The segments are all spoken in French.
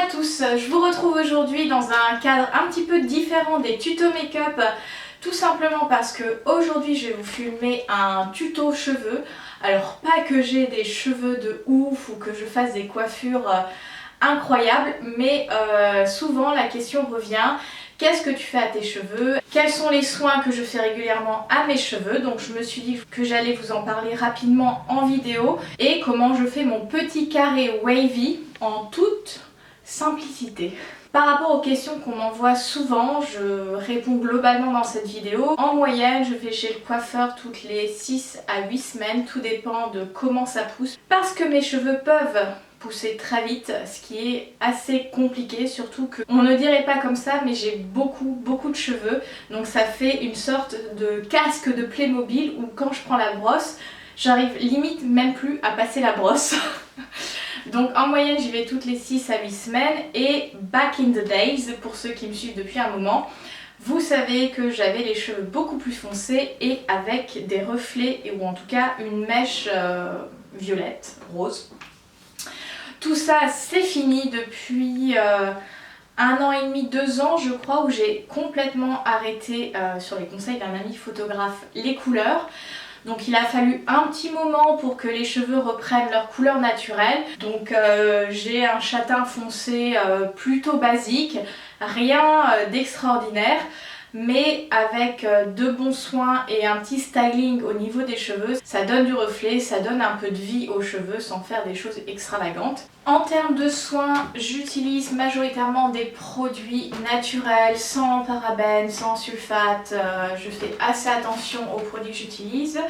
à tous, je vous retrouve aujourd'hui dans un cadre un petit peu différent des tutos make-up, tout simplement parce que aujourd'hui je vais vous filmer un tuto cheveux. Alors pas que j'ai des cheveux de ouf ou que je fasse des coiffures incroyables, mais souvent la question revient: qu'est-ce que tu fais à tes cheveux? Quels sont les soins que je fais régulièrement à mes cheveux? Donc je me suis dit que j'allais vous en parler rapidement en vidéo, et comment je fais mon petit carré wavy en toute simplicité. Par rapport aux questions qu'on m'envoie souvent, je réponds globalement dans cette vidéo. En moyenne, je vais chez le coiffeur toutes les 6 à 8 semaines, tout dépend de comment ça pousse. Parce que mes cheveux peuvent pousser très vite, ce qui est assez compliqué, surtout que on ne dirait pas comme ça, mais j'ai beaucoup de cheveux, donc ça fait une sorte de casque de Playmobil où quand je prends la brosse, j'arrive limite même plus à passer la brosse. Donc en moyenne j'y vais toutes les 6 à 8 semaines, et back in the days, pour ceux qui me suivent depuis un moment, vous savez que j'avais les cheveux beaucoup plus foncés et avec des reflets, ou en tout cas une mèche violette, rose. Tout ça c'est fini depuis 1 an et demi, 2 ans je crois, où j'ai complètement arrêté sur les conseils d'un ami photographe les couleurs. Donc il a fallu un petit moment pour que les cheveux reprennent leur couleur naturelle. Donc j'ai un châtain foncé plutôt basique, rien d'extraordinaire, mais avec de bons soins et un petit styling au niveau des cheveux, ça donne du reflet, ça donne un peu de vie aux cheveux sans faire des choses extravagantes. En termes de soins, j'utilise majoritairement des produits naturels, sans parabènes, sans sulfate. Je fais assez attention aux produits que j'utilise.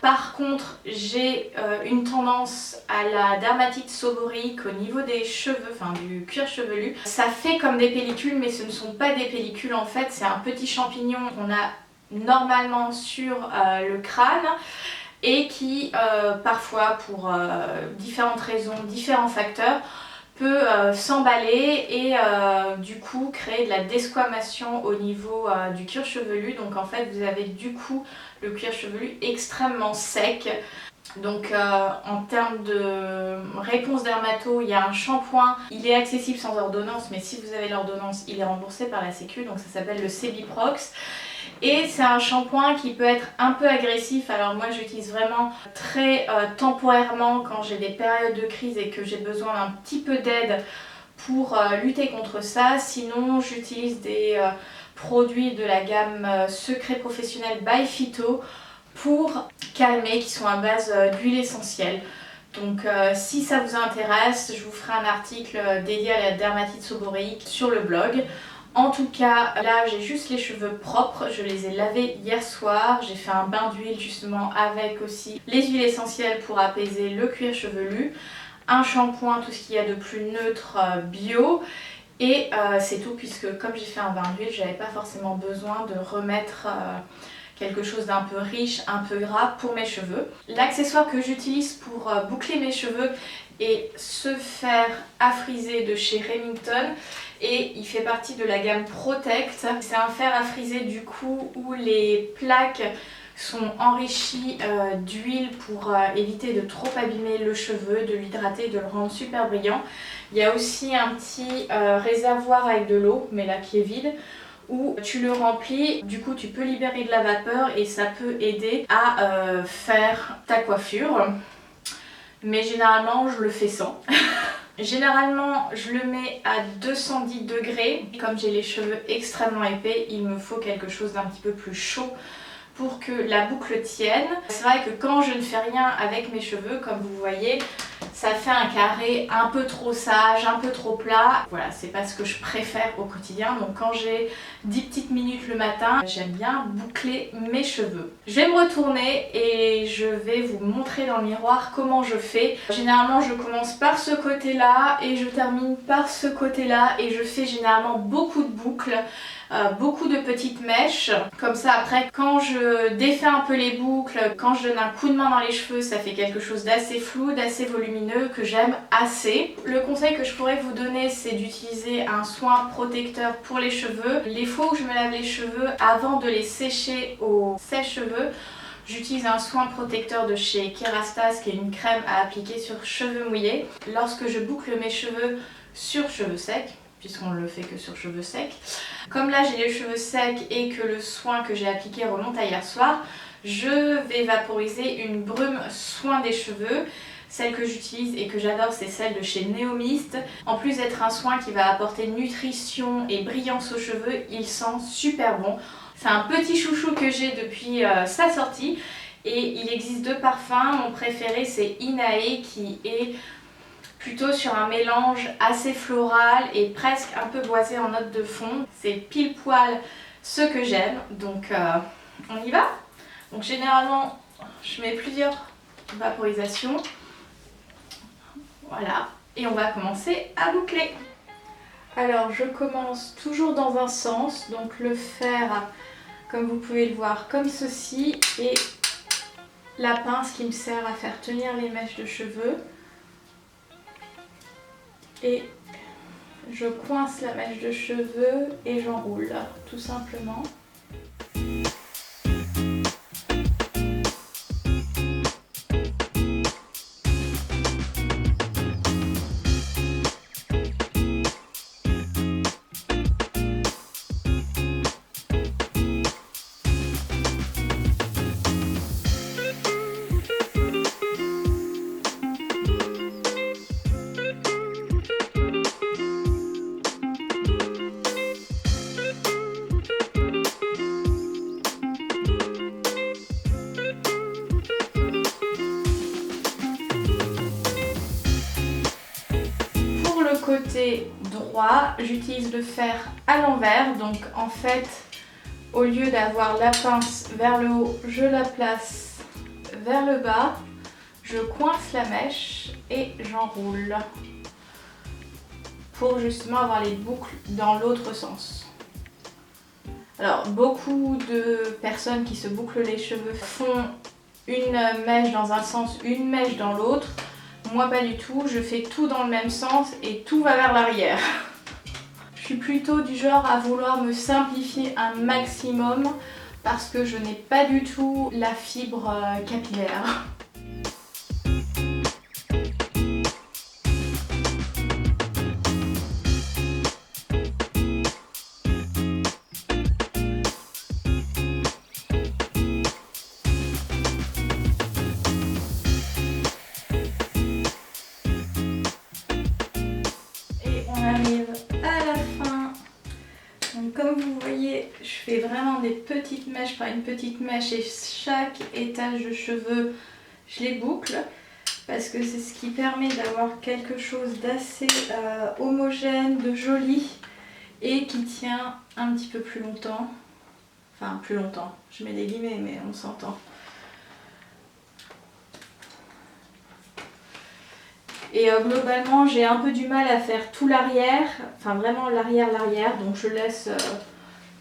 Par contre, j'ai une tendance à la dermatite seborrhéique au niveau des cheveux, enfin du cuir chevelu. Ça fait comme des pellicules, mais ce ne sont pas des pellicules en fait, c'est un petit champignon qu'on a normalement sur le crâne, et qui parfois pour différentes raisons, différents facteurs, peut s'emballer et du coup créer de la desquamation au niveau du cuir chevelu. Donc en fait vous avez du coup le cuir chevelu extrêmement sec. Donc en termes de réponse dermato, il y a un shampoing, il est accessible sans ordonnance, mais si vous avez l'ordonnance, il est remboursé par la Sécu, donc ça s'appelle le Sebiprox. Et c'est un shampoing qui peut être un peu agressif, alors moi j'utilise vraiment très temporairement quand j'ai des périodes de crise et que j'ai besoin d'un petit peu d'aide pour lutter contre ça. Sinon j'utilise des produits de la gamme Secret Professionnel by Phyto pour calmer, qui sont à base d'huile essentielle. Donc si ça vous intéresse, je vous ferai un article dédié à la dermatite seborrhéique sur le blog. En tout cas, là j'ai juste les cheveux propres, je les ai lavés hier soir, j'ai fait un bain d'huile justement avec aussi les huiles essentielles pour apaiser le cuir chevelu, un shampoing, tout ce qu'il y a de plus neutre bio, et c'est tout, puisque comme j'ai fait un bain d'huile, j'avais pas forcément besoin de remettre quelque chose d'un peu riche, un peu gras pour mes cheveux. L'accessoire que j'utilise pour boucler mes cheveux est ce fer à friser de chez Remington, et il fait partie de la gamme Protect. C'est un fer à friser du coup où les plaques sont enrichies d'huile pour éviter de trop abîmer le cheveu, de l'hydrater, de le rendre super brillant. Il y a aussi un petit réservoir avec de l'eau, mais là qui est vide, où tu le remplis, du coup tu peux libérer de la vapeur et ça peut aider à faire ta coiffure. Mais généralement je le fais sans. Généralement je le mets à 210 degrés. Comme j'ai les cheveux extrêmement épais, il me faut quelque chose d'un petit peu plus chaud pour que la boucle tienne. C'est vrai que quand je ne fais rien avec mes cheveux, comme vous voyez, ça fait un carré un peu trop sage, un peu trop plat. Voilà, c'est pas ce que je préfère au quotidien. Donc quand j'ai 10 petites minutes le matin, j'aime bien boucler mes cheveux. Je vais me retourner et je vais vous montrer dans le miroir comment je fais. Généralement je commence par ce côté-là et je termine par ce côté-là, et je fais généralement beaucoup de boucles. Beaucoup de petites mèches, comme ça après quand je défais un peu les boucles, quand je donne un coup de main dans les cheveux, ça fait quelque chose d'assez flou, d'assez volumineux, que j'aime assez. Le conseil que je pourrais vous donner, c'est d'utiliser un soin protecteur pour les cheveux. Les fois où je me lave les cheveux, avant de les sécher au sèche-cheveux, j'utilise un soin protecteur de chez Kerastase, qui est une crème à appliquer sur cheveux mouillés. Lorsque je boucle mes cheveux, sur cheveux secs, puisqu'on ne le fait que sur cheveux secs. Comme là j'ai les cheveux secs et que le soin que j'ai appliqué remonte à hier soir, je vais vaporiser une brume soin des cheveux. Celle que j'utilise et que j'adore, c'est celle de chez Neomist. En plus d'être un soin qui va apporter nutrition et brillance aux cheveux, il sent super bon. C'est un petit chouchou que j'ai depuis sa sortie et il existe 2 parfums. Mon préféré c'est Inae qui est plutôt sur un mélange assez floral et presque un peu boisé en note de fond. C'est pile poil ce que j'aime, donc on y va. Donc généralement je mets plusieurs vaporisations, voilà, et on va commencer à boucler. Alors je commence toujours dans un sens, donc le faire comme vous pouvez le voir comme ceci et la pince qui me sert à faire tenir les mèches de cheveux. Et je coince la mèche de cheveux et j'enroule tout simplement. Côté droit, j'utilise le fer à l'envers, donc en fait au lieu d'avoir la pince vers le haut, je la place vers le bas, je coince la mèche et j'enroule pour justement avoir les boucles dans l'autre sens. Alors beaucoup de personnes qui se bouclent les cheveux font une mèche dans un sens, une mèche dans l'autre. Moi pas du tout, je fais tout dans le même sens et tout va vers l'arrière. Je suis plutôt du genre à vouloir me simplifier un maximum parce que je n'ai pas du tout la fibre capillaire. Comme vous voyez, je fais vraiment des petites mèches par une petite mèche et chaque étage de cheveux, je les boucle parce que c'est ce qui permet d'avoir quelque chose d'assez homogène, de joli et qui tient un petit peu plus longtemps. Enfin, plus longtemps, je mets des guillemets mais on s'entend. Et globalement j'ai un peu du mal à faire tout l'arrière, enfin vraiment l'arrière, donc je laisse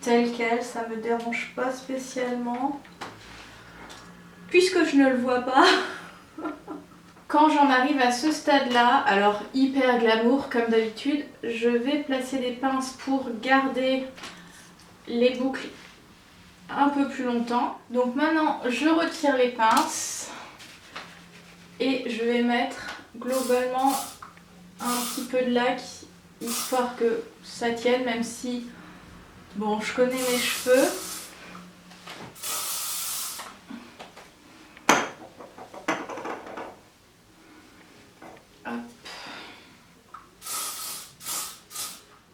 tel quel, ça me dérange pas spécialement. Puisque je ne le vois pas, quand j'en arrive à ce stade-là, alors hyper glamour comme d'habitude, je vais placer des pinces pour garder les boucles un peu plus longtemps. Donc maintenant je retire les pinces et je vais mettre globalement un petit peu de lac histoire que ça tienne, même si bon je connais mes cheveux. Hop.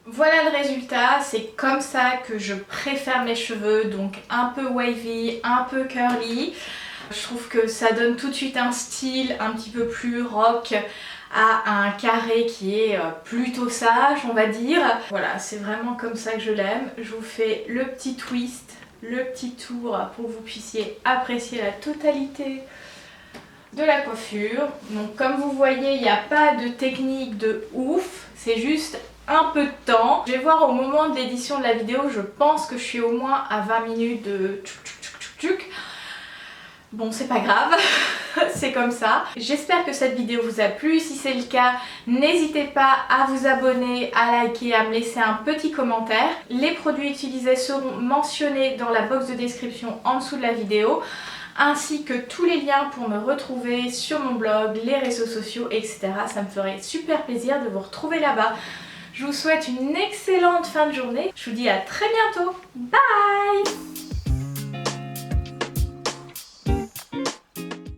Voilà le résultat, c'est comme ça que je préfère mes cheveux, donc un peu wavy, un peu curly. Je trouve que ça donne tout de suite un style un petit peu plus rock à un carré qui est plutôt sage, on va dire. Voilà, c'est vraiment comme ça que je l'aime. Je vous fais le petit twist, le petit tour pour que vous puissiez apprécier la totalité de la coiffure. Donc comme vous voyez, il n'y a pas de technique de ouf, c'est juste un peu de temps. Je vais voir au moment de l'édition de la vidéo, je pense que je suis au moins à 20 minutes de tchouk tchouk tchouk tchouk tchouk. Bon, c'est pas grave, c'est comme ça. J'espère que cette vidéo vous a plu. Si c'est le cas, n'hésitez pas à vous abonner, à liker, à me laisser un petit commentaire. Les produits utilisés seront mentionnés dans la box de description en dessous de la vidéo, ainsi que tous les liens pour me retrouver sur mon blog, les réseaux sociaux, etc. Ça me ferait super plaisir de vous retrouver là-bas. Je vous souhaite une excellente fin de journée. Je vous dis à très bientôt. Bye!